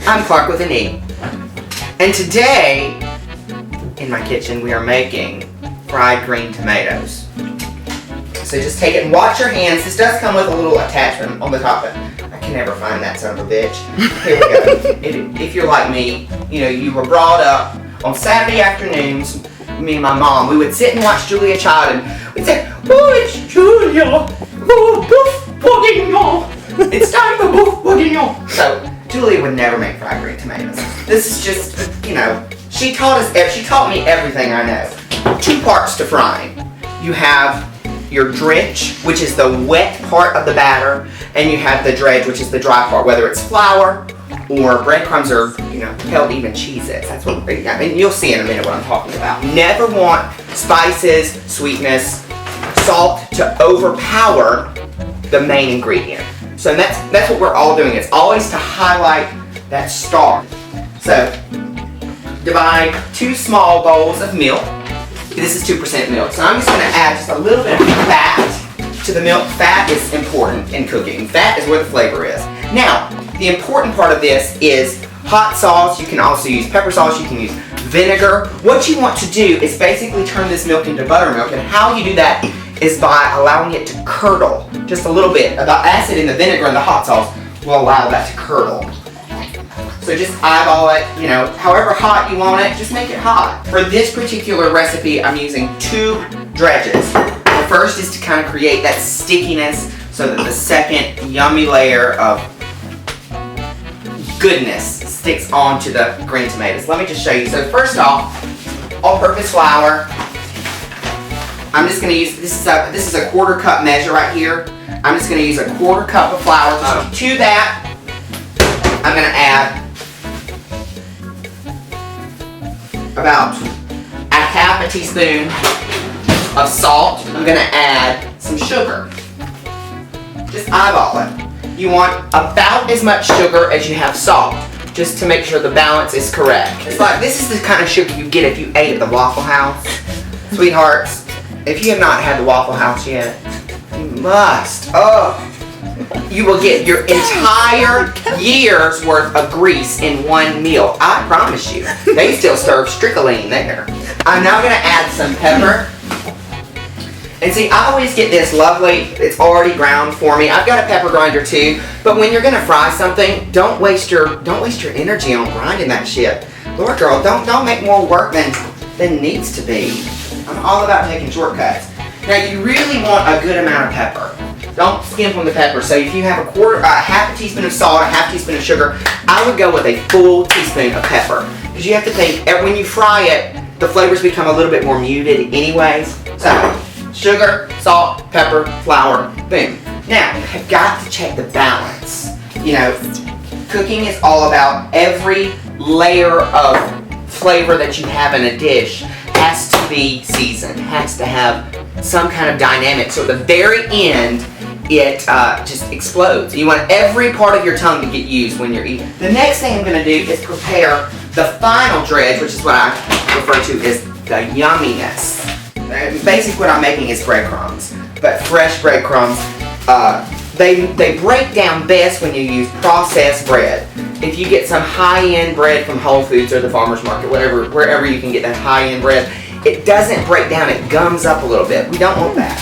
I'm Clarke with an E. And today, in my kitchen, we are making fried green tomatoes. So just take it and watch your hands. This does come with a little attachment on the top, but I can never find that son of a bitch. Here we go. If you're like me, you know, you were brought up on Saturday afternoons, me and my mom, we would sit and watch Julia Child, and we'd say, "Oh, it's Julia, oh, bouffe bourguignon. It's time for bouffe bourguignon." So Julia would never make fried green tomatoes. This is just, you know, she taught me everything I know. 2 parts to frying. You have your drench, which is the wet part of the batter, and you have the dredge, which is the dry part, whether it's flour or breadcrumbs or, you know, hell, even Cheez-It. That's what, I mean, you'll see in a minute what I'm talking about. Never want spices, sweetness, salt to overpower the main ingredient. So that's what we're all doing. It's always to highlight that star. So divide 2 small bowls of milk. This is 2% milk. So I'm just going to add just a little bit of fat to the milk. Fat is important in cooking. Fat is where the flavor is. Now, the important part of this is hot sauce. You can also use pepper sauce. You can use vinegar. What you want to do is basically turn this milk into buttermilk, and how you do that is by allowing it to curdle just a little bit. The acid in the vinegar and the hot sauce will allow that to curdle. So just eyeball it, you know, however hot you want it, just make it hot. For this particular recipe, I'm using 2 dredges. The first is to kind of create that stickiness so that the second yummy layer of goodness sticks onto the green tomatoes. Let me just show you. So first off, all-purpose flour. I'm just going to use, this is a 1/4 cup measure right here. I'm just going to use a 1/4 cup of flour. To that, I'm going to add about a half a teaspoon of salt. I'm going to add some sugar. Just eyeball it. You want about as much sugar as you have salt, just to make sure the balance is correct. It's like, this is the kind of sugar you get if you ate at the Waffle House. Sweethearts, if you have not had the Waffle House yet, you must. Oh. You will get your entire year's worth of grease in one meal. I promise you. They still serve stricoline there. I'm now going to add some pepper. And see, I always get this lovely, it's already ground for me. I've got a pepper grinder too. But when you're going to fry something, don't waste your energy on grinding that shit. Lord girl, don't make more work than needs to be. I'm all about taking shortcuts. Now you really want a good amount of pepper. Don't skimp on the pepper. So if you have half a teaspoon of salt, a half teaspoon of sugar, I would go with a full teaspoon of pepper. Because you have to think, when you fry it, the flavors become a little bit more muted anyways. So, sugar, salt, pepper, flour, boom. Now, you've got to check the balance. You know, cooking is all about every layer of flavor that you have in a dish has to be seasoned, has to have some kind of dynamic. So at the very end, it just explodes. You want every part of your tongue to get used when you're eating. The next thing I'm going to do is prepare the final dredge, which is what I refer to as the yumminess. Basically what I'm making is breadcrumbs, but fresh breadcrumbs. They break down best when you use processed bread. If you get some high-end bread from Whole Foods or the farmer's market, wherever you can get that high-end bread, it doesn't break down, it gums up a little bit. We don't want that.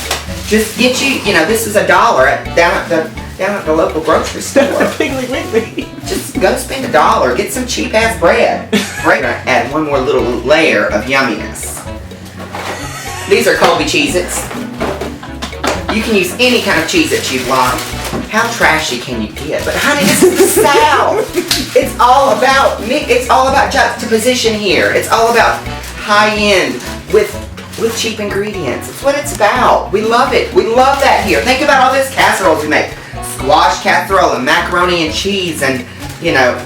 Just get you know, this is $1 down at the local grocery store. Piggly Wiggly. Just go spend $1, get some cheap-ass bread. Right, add one more little layer of yumminess. These are Colby Cheez-Its. You can use any kind of Cheez-It you like. How trashy can you get? But honey, this is the South. It's all about juxtaposition here. It's all about high-end with cheap ingredients. It's what it's about. We love it. We love that here. Think about all these casseroles we make. Squash casserole and macaroni and cheese and, you know,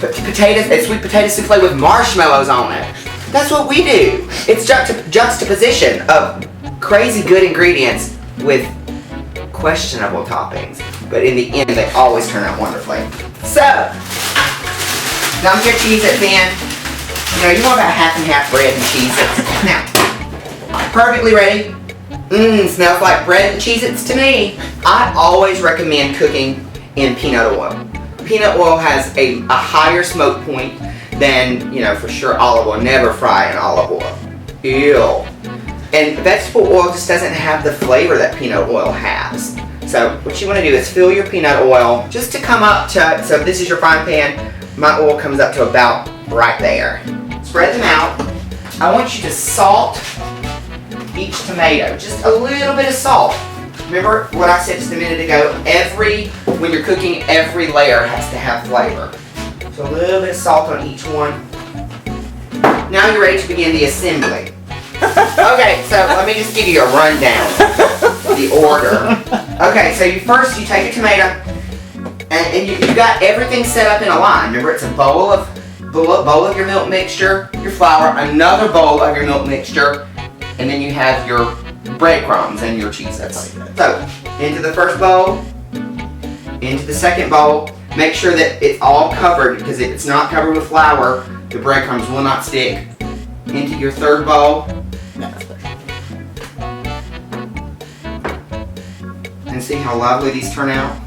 potatoes and sweet potato souffle with marshmallows on it. That's what we do. It's juxtaposition of crazy good ingredients with questionable toppings. But in the end, they always turn out wonderfully. So, dump your Cheez-Its in. You know, you want about half and half bread and Cheez-Its. Now, perfectly ready. Smells like bread and Cheez-Its to me. I always recommend cooking in peanut oil. peanut oil has a higher smoke point than, you know, for sure olive oil. Never fry in olive oil. Ew. And vegetable oil just doesn't have the flavor that peanut oil has. So what you want to do is fill your peanut oil just to come up to, so if this is your frying pan, my oil comes up to about right there. Spread them out. I want you to salt each tomato, just a little bit of salt. Remember what I said just a minute ago, when you're cooking, every layer has to have flavor. So a little bit of salt on each one. Now you're ready to begin the assembly. Okay, so let me just give you a rundown of the order. Okay, so first you take a tomato, and you've got everything set up in a line. Remember, it's a bowl of your milk mixture, your flour, another bowl of your milk mixture, and then you have your breadcrumbs and your Cheez-Its. So, into the first bowl, into the second bowl. Make sure that it's all covered, because if it's not covered with flour, the breadcrumbs will not stick. Into your third bowl. And see how lovely these turn out?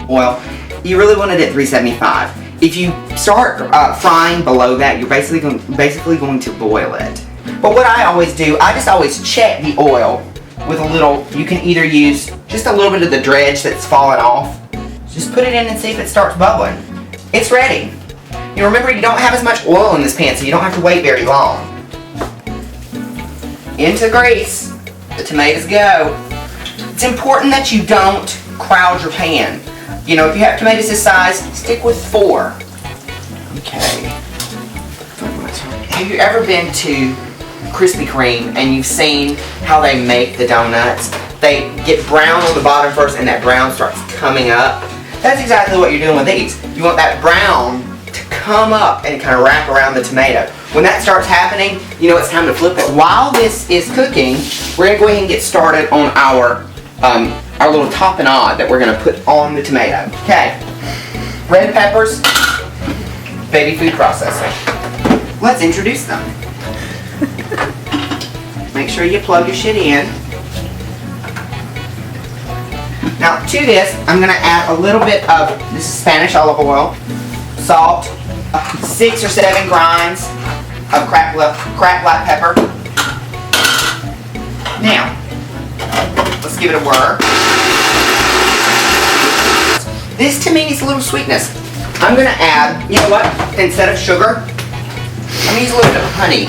Oil. You really want it at 375. If you start frying below that, you're basically going to boil it. But what I always do, I just always check the oil with a little, you can either use just a little bit of the dredge that's fallen off. Just put it in and see if it starts bubbling. It's ready. You know, remember, you don't have as much oil in this pan, so you don't have to wait very long. Into grease. The tomatoes go. It's important that you don't crowd your pan. You know, if you have tomatoes this size, stick with 4. Okay. Have you ever been to Krispy Kreme and you've seen how they make the donuts? They get brown on the bottom first and that brown starts coming up. That's exactly what you're doing with these. You want that brown to come up and kind of wrap around the tomato. When that starts happening, you know it's time to flip it. While this is cooking, we're going to go ahead and get started on our little tapenade that we're going to put on the tomato. Okay, red peppers, baby food processor. Let's introduce them. Make sure you plug your shit in. Now to this, I'm going to add a little bit of this Spanish olive oil, salt, 6 or 7 grinds of cracked black pepper. Now, let's give it a whir. This to me needs a little sweetness. I'm going to add, you know what, instead of sugar, I'm going to use a little bit of honey.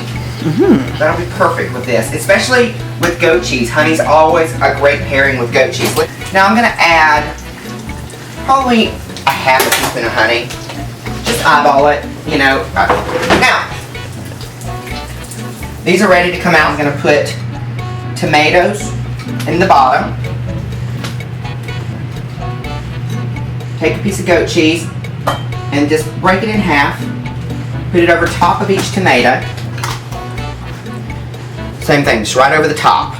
That'll be perfect with this, especially with goat cheese. Honey's always a great pairing with goat cheese. Now I'm going to add probably a half a teaspoon of honey. Just eyeball it, you know. Now, these are ready to come out. I'm going to put tomatoes in the bottom. Take a piece of goat cheese and just break it in half. Put it over top of each tomato. Same thing, just right over the top.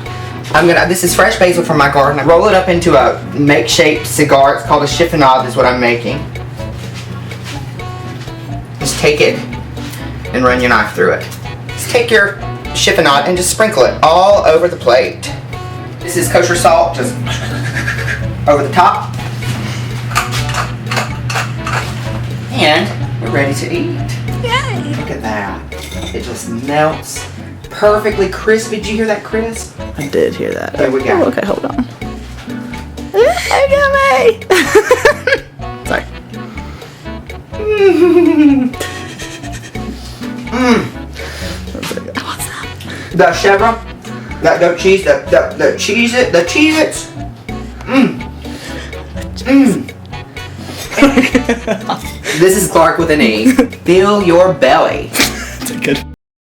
This is fresh basil from my garden. I roll it up into a make-shaped cigar. It's called a chiffonade is what I'm making. Just take it and run your knife through it. Just take your chiffonade and just sprinkle it all over the plate. This is kosher salt, just over the top. And we're ready to eat. Yay! Look at that. It just melts. Perfectly crisp. Did you hear that crisp? I did hear that. There we go. Oh, okay, hold on. Yummy! Sorry. What's that? The chevron, that goat cheese, the Cheez-It, the Cheez-Its. This is Clarke with an E. Fill your belly.